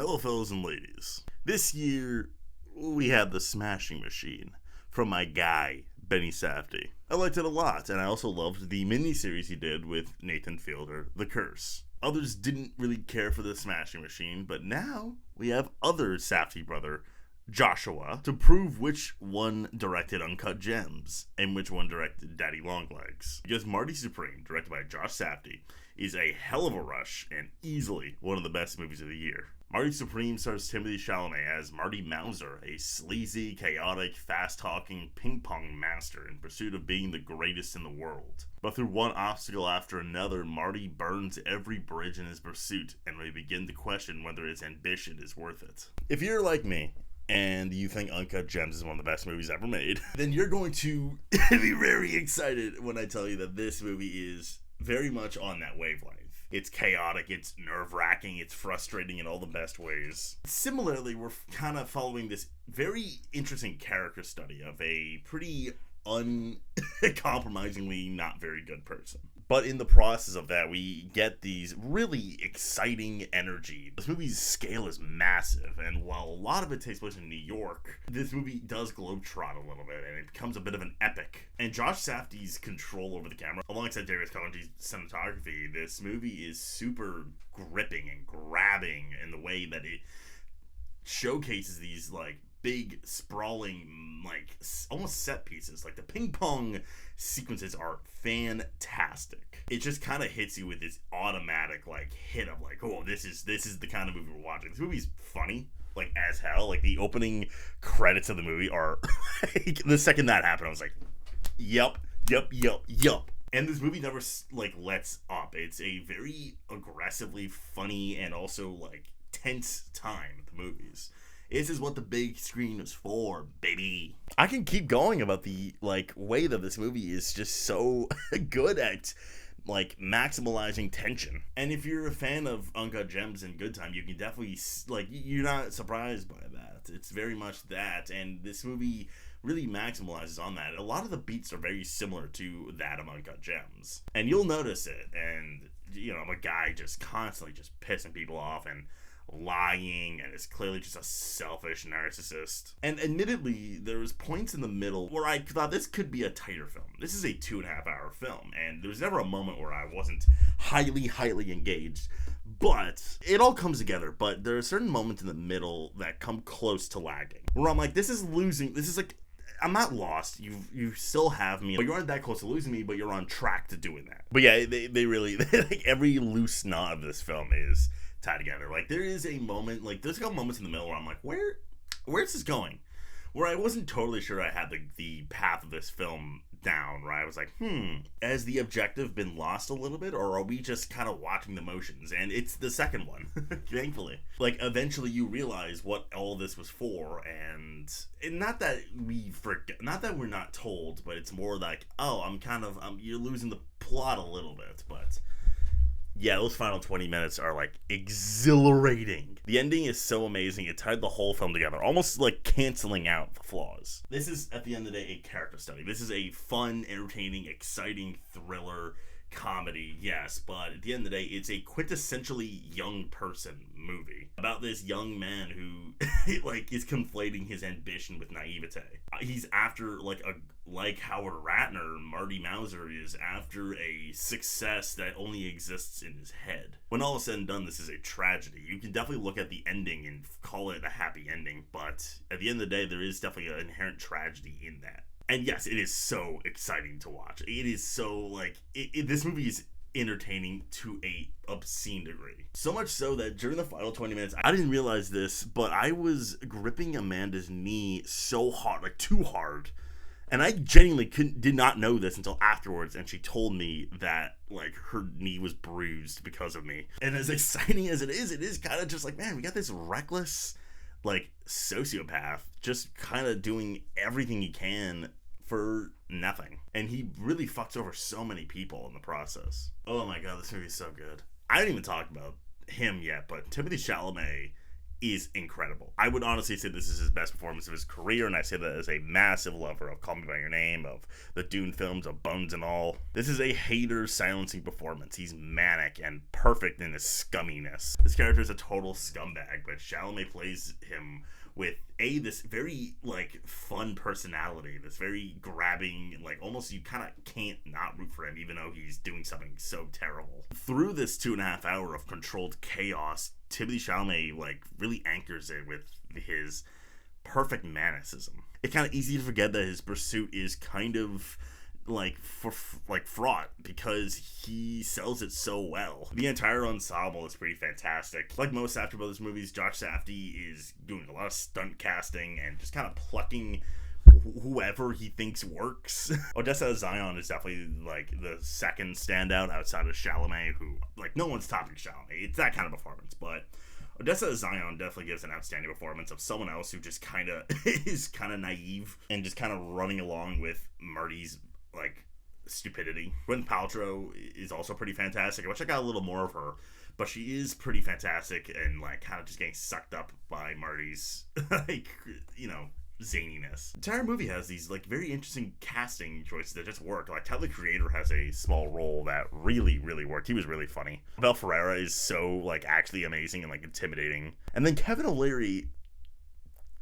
Hello, fellas and ladies. This year, we had The Smashing Machine from my guy, Benny Safdie. I liked it a lot, and I also loved the miniseries he did with Nathan Fielder, The Curse. Others didn't really care for The Smashing Machine, but now we have other Safdie brother, Joshua, to prove which one directed Uncut Gems and which one directed Daddy Longlegs. Because Marty Supreme, directed by Josh Safdie, is a hell of a rush and easily one of the best movies of the year. Marty Supreme stars Timothée Chalamet as Marty Mauser, a sleazy, chaotic, fast-talking ping-pong master in pursuit of being the greatest in the world. But through one obstacle after another, Marty burns every bridge in his pursuit, and we begin to question whether his ambition is worth it. If you're like me, and you think Uncut Gems is one of the best movies ever made, then you're going to be very excited when I tell you that this movie is very much on that wavelength. It's chaotic, it's nerve-wracking, it's frustrating in all the best ways. Similarly, we're kind of following this very interesting character study of a pretty uncompromisingly not very good person. But in the process of that, we get these really exciting energy. This movie's scale is massive, and while a lot of it takes place in New York, this movie does globetrot a little bit, and it becomes a bit of an epic. And Josh Safdie's control over the camera, alongside Darius Khondji's cinematography, this movie is super gripping and grabbing in the way that it showcases these, like, big, sprawling, like, almost set pieces. Like, the ping pong sequences are fantastic. It just kind of hits you with this automatic, like, hit of, like, oh, this is the kind of movie we're watching. This movie's funny, like, as hell. Like, the opening credits of the movie are, like, the second that happened, I was like, yup. And this movie never, like, lets up. It's a very aggressively funny and also, like, tense time at the movies. This is what the big screen is for, baby. I can keep going about the, like, way that this movie is just so good at, like, maximalizing tension. And if you're a fan of Uncut Gems and Good Time, you can definitely, like, you're not surprised by that. It's very much that, and this movie really maximalizes on that. A lot of the beats are very similar to that of Uncut Gems. And you'll notice it, and, you know, I'm a guy just constantly just pissing people off and lying, and is clearly just a selfish narcissist. And admittedly, there was points in the middle where I thought this could be a tighter film. This is a 2.5 hour film, and there was never a moment where I wasn't highly engaged. But it all comes together. But there are certain moments in the middle that come close to lagging, where I'm like, this is losing. This is like, I'm not lost. You still have me, but you aren't that close to losing me, but you're on track to doing that. But yeah, they really, like, every loose knot of this film is tied together. Like, there is a moment, like, there's a couple moments in the middle where I'm like, where's this going? Where I wasn't totally sure I had the path of this film down, where I was like, has the objective been lost a little bit, or are we just kind of watching the motions? And it's the second one, thankfully. Like, eventually you realize what all this was for, and not that we forget, not that we're not told, but it's more like, oh, you're losing the plot a little bit, but yeah, those final 20 minutes are, like, exhilarating. The ending is so amazing. It tied the whole film together, almost, like, canceling out the flaws. This is, at the end of the day, a character study. This is a fun, entertaining, exciting thriller comedy, yes, but at the end of the day, it's a quintessentially young person movie about this young man who like is conflating his ambition with naivete. He's after, like Howard Ratner, Marty Mauser is after a success that only exists in his head. When all is said and done, this is a tragedy. You can definitely look at the ending and call it a happy ending, but at the end of the day, there is definitely an inherent tragedy in that. And yes, it is so exciting to watch. It is so, like, this movie is entertaining to a obscene degree. So much so that during the final 20 minutes, I didn't realize this, but I was gripping Amanda's knee so hard, like, too hard. And I genuinely did not know this until afterwards, and she told me that, like, her knee was bruised because of me. And as exciting as it is kind of just like, man, we got this reckless, like, sociopath just kind of doing everything he can for nothing, and he really fucks over so many people in the process. Oh my god, this movie is so good. I didn't even talk about him yet, but Timothée Chalamet is incredible. I would honestly say this is his best performance of his career, and I say that as a massive lover of Call Me By Your Name, of the Dune films, of Bones and all. This is a hater silencing performance. He's manic and perfect in his scumminess. This character is a total scumbag, but Chalamet plays him with this very like fun personality, this very grabbing, like almost you kind of can't not root for him even though he's doing something so terrible. Through this 2.5 hour of controlled chaos, Timothée Chalamet like really anchors it with his perfect manicism. It's kind of easy to forget that his pursuit is kind of fraught because he sells it so well. The entire ensemble is pretty fantastic. Like most Safdie Brothers movies, Josh Safdie is doing a lot of stunt casting and just kind of plucking whoever he thinks works. Odessa Zion is definitely like the second standout outside of Chalamet, who like no one's topping Chalamet. It's that kind of performance, but Odessa Zion definitely gives an outstanding performance of someone else who just kind of is kind of naive and just kind of running along with Marty's like stupidity. Gwyneth Paltrow is also pretty fantastic. I wish I got a little more of her, but she is pretty fantastic and like kind of just getting sucked up by Marty's like, you know, zaniness. The entire movie has these like very interesting casting choices that just work. Like Tyler the Creator has a small role that really worked. He was really funny. Abel Ferrara is so like actually amazing and like intimidating. And then Kevin O'Leary,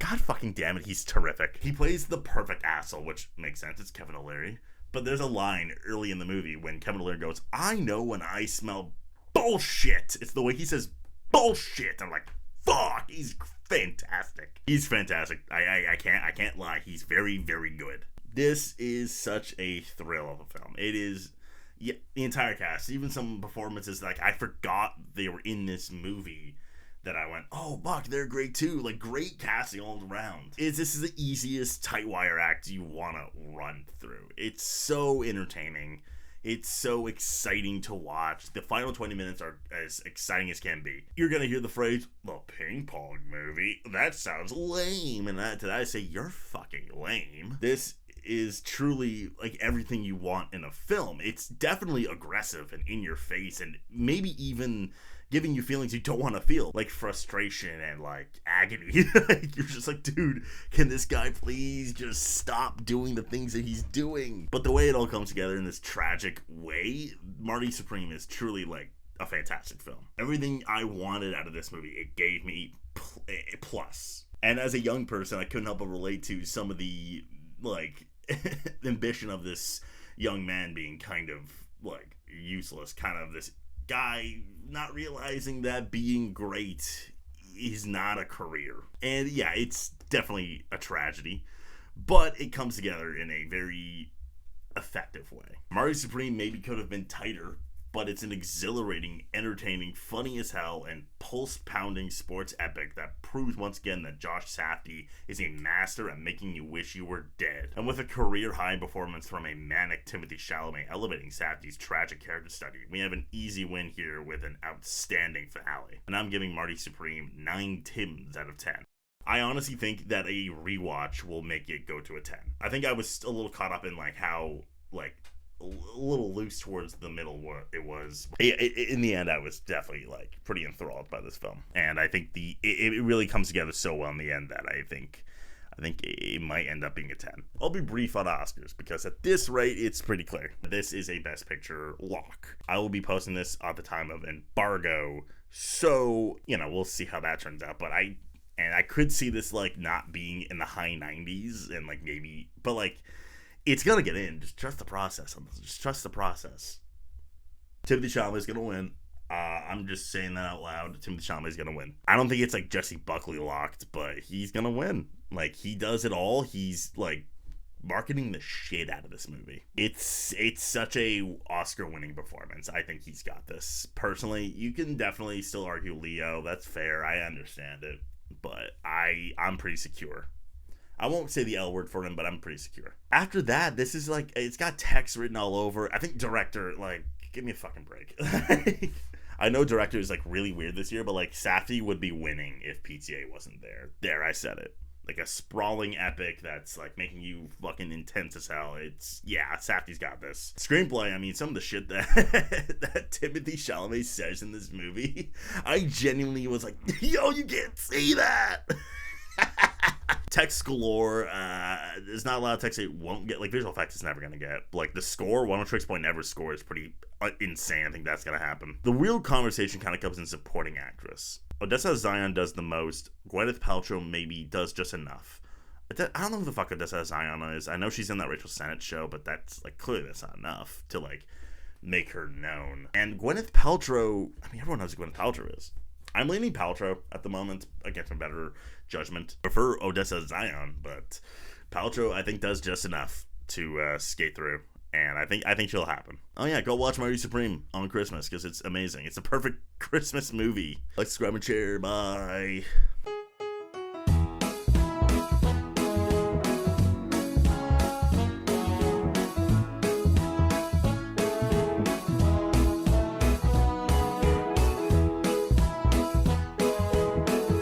god fucking damn it, he's terrific. He plays the perfect asshole, which makes sense. It's Kevin O'Leary. But there's a line early in the movie when Kevin O'Leary goes, "I know when I smell bullshit." It's the way he says bullshit. I'm like, fuck, he's fantastic. He's fantastic. I can't lie. He's very good. This is such a thrill of a film. It is, yeah, the entire cast, even some performances like I forgot they were in this movie, that I went, oh fuck, they're great too. Like great casting all around. This is the easiest tight wire act you want to run through. It's so entertaining. It's so exciting to watch. The final 20 minutes are as exciting as can be. You're gonna hear the phrase, the ping pong movie. That sounds lame. And to that I say, you're fucking lame. This is truly like everything you want in a film. It's definitely aggressive and in your face and maybe even giving you feelings you don't want to feel, like frustration and like agony. Like, you're just like, dude, can this guy please just stop doing the things that he's doing? But the way it all comes together in this tragic way, Marty Supreme is truly like a fantastic film. Everything I wanted out of this movie, it gave me a plus. And as a young person, I couldn't help but relate to some of the like ambition of this young man being kind of like useless, kind of this guy not realizing that being great is not a career. And yeah, it's definitely a tragedy, but it comes together in a very effective way. Marty Supreme maybe could have been tighter, but it's an exhilarating, entertaining, funny as hell, and pulse-pounding sports epic that proves once again that Josh Safdie is a master at making you wish you were dead. And with a career-high performance from a manic Timothée Chalamet elevating Safdie's tragic character study, we have an easy win here with an outstanding finale. And I'm giving Marty Supreme 9 Tims out of 10. I honestly think that a rewatch will make it go to a 10. I think I was a little caught up in like how like a little loose towards the middle what it was. In the end, I was definitely like pretty enthralled by this film, and I think it really comes together so well in the end that I think it might end up being a 10. I'll be brief on Oscars because at this rate it's pretty clear this is a Best Picture lock. I will be posting this at the time of embargo, so you know, we'll see how that turns out, but I could see this like not being in the high 90s and like maybe, but like it's gonna get in. Just trust the process. Just trust the process. Timothée Chalamet is gonna win. I'm just saying that out loud. Timothée Chalamet is gonna win. I don't think it's like Jesse Buckley locked, but he's gonna win. Like he does it all. He's like marketing the shit out of this movie. It's such a Oscar-winning performance. I think he's got this. Personally, you can definitely still argue Leo. That's fair. I understand it, but I'm pretty secure. I won't say the L word for him, but I'm pretty secure. After that, this is like, it's got text written all over. I think director, like, give me a fucking break. I know director is like really weird this year, but like Safdie would be winning if PTA wasn't there. There, I said it. like a sprawling epic that's like making you fucking intense as hell. It's, yeah, Safdie's got this. Screenplay, I mean, some of the shit that that Timothée Chalamet says in this movie, I genuinely was like, yo, you can't see that. Text galore. There's not a lot of text it won't get. Like, visual effects it's never gonna get. Like, the score, One Tricks Point Never score is pretty insane. I think that's gonna happen. The real conversation kind of comes in supporting actress. Odessa Zion does the most. Gwyneth Paltrow maybe does just enough. I don't know who the fuck Odessa Zion is. I know she's in that Rachel Sennett show, but that's, like, clearly that's not enough to, like, make her known. And Gwyneth Paltrow, I mean, everyone knows who Gwyneth Paltrow is. I'm leaning Paltrow at the moment, against my better judgment. Prefer Odessa Zion, but Paltrow, I think, does just enough to skate through. And I think she'll happen. Oh yeah, go watch Marty Supreme on Christmas, because it's amazing. It's a perfect Christmas movie. Like, subscribe and share. Bye.